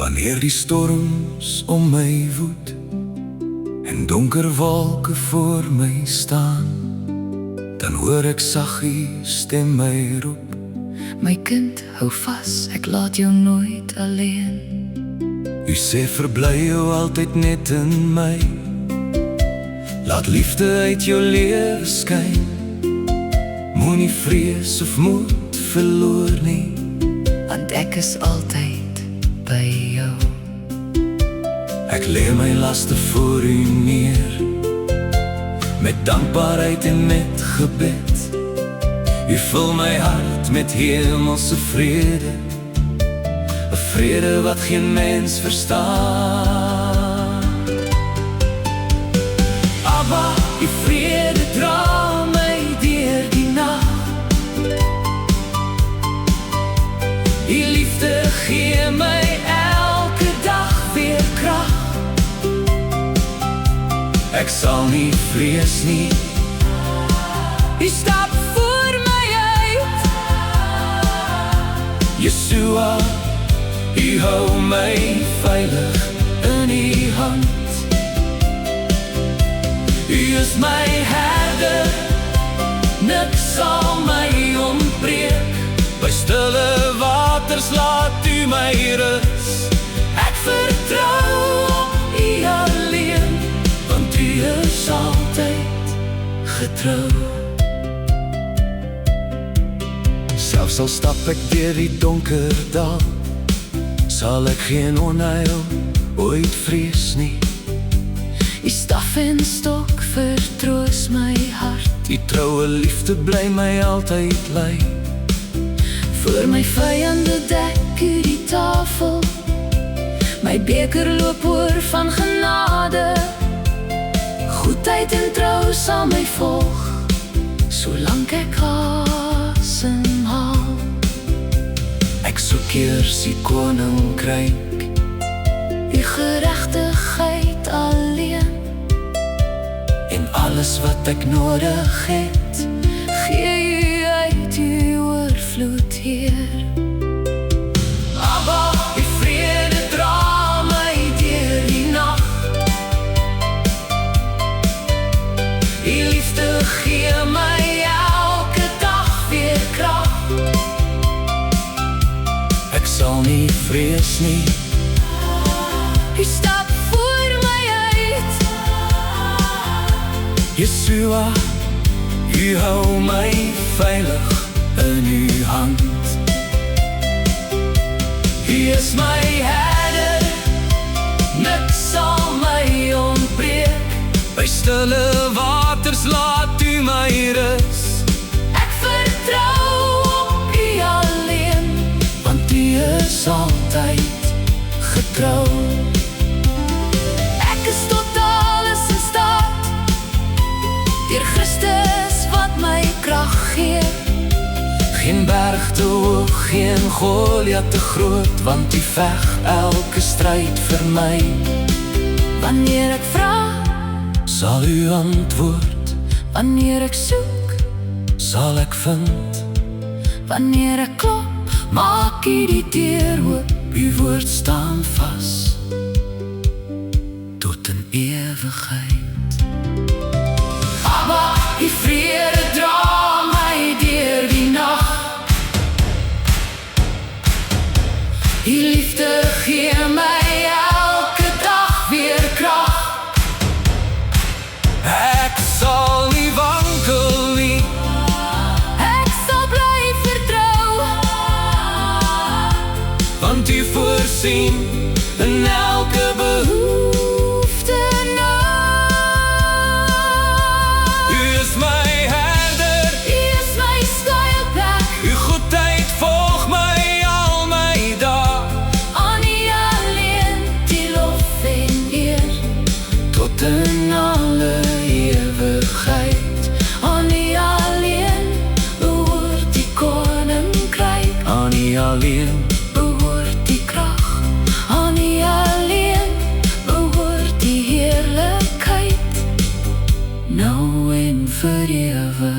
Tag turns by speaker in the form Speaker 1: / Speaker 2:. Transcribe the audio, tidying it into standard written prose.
Speaker 1: Wanneer die storms om my woed en donker wolke voor my staan, dan hoor ek saggies stem my roep:
Speaker 2: my kind, hou vas, ek laat jou nooit alleen.
Speaker 1: U sê verbly jou altyd net in my, laat liefde uit jou lewe skyn. Moenie vrees of moed verloor nie,
Speaker 2: want ek is altyd by jou.
Speaker 1: Ek lê my laste voor u neer, met dankbaarheid en met gebed. U vul my hart met hemelse vrede, 'n vrede wat geen mens verstaan. Abba, u vrede dra my deur die nag. U liefde gee my elke dag weer krag. Ek sal nie vrees nie, u stap voor my uit. Yeshua, u hou my veilig in u hand. U is my herder, niks sal my ontbreek. By stille waters laat u my rus. Ek vertrou op u alleen, want u is altyd getrou. Selfs al stap ek deur die donker dal, sal ek geen onheil ooit vrees nie.
Speaker 2: U staf en stok vertroos my hart.
Speaker 1: Die troue liefde bly my altyd lei.
Speaker 2: Voor my vyande dek u die tafel, my beker loop oor van genade. Goedheid en trou sal my volg, solank ek asemhaal.
Speaker 1: Ek soek eers die koninkryk,
Speaker 2: u geregtigheid alleen,
Speaker 1: en alles wat ek nodig het,
Speaker 2: gee u uit u oorvloed, Heer.
Speaker 1: Abba, u vrede dra my deur die nag. U liefde gee my elke dag weer krag. Ek sal nie vrees nie,
Speaker 2: U stap voor my uit.
Speaker 1: Yeshua, u hou my veilig in u hand. U is my herder, niks sal my ontbreek. By stille waters laat u my rus.
Speaker 2: Ek vertrou op u alleen,
Speaker 1: Want u is altyd getrou.
Speaker 2: ek is tot alles in staat, deur Christus wat my krag gee.
Speaker 1: Geen berg te hoog, geen Goliat te groot, want u veg elke stryd vir my.
Speaker 2: Wanneer ek vra,
Speaker 1: Sal u antwoord,
Speaker 2: wanneer ek soek,
Speaker 1: sal ek vind.
Speaker 2: wanneer ek klop, maak u die deur oop.
Speaker 1: Uw woord staan vas tot in ewigheid.
Speaker 2: Abba, u vrede dra my deur die nag. U liefde gee my elke dag weer krag.
Speaker 1: Ek sal nie wankel nie,
Speaker 2: Ek sal bly vertrou,
Speaker 1: want u voorsien in elke behoefte nou. U is my herder,
Speaker 2: U is my skuilplek,
Speaker 1: uw goedheid volg my al my dae.
Speaker 2: aan U alleen die lof en eer.
Speaker 1: Tot in alle ewigheid.
Speaker 2: Aan U alleen behoort die koninkryk,
Speaker 1: Aan u alleen,
Speaker 2: behoort die krag. Aan U alleen behoort die heerlikheid,
Speaker 1: nou en vir ewig.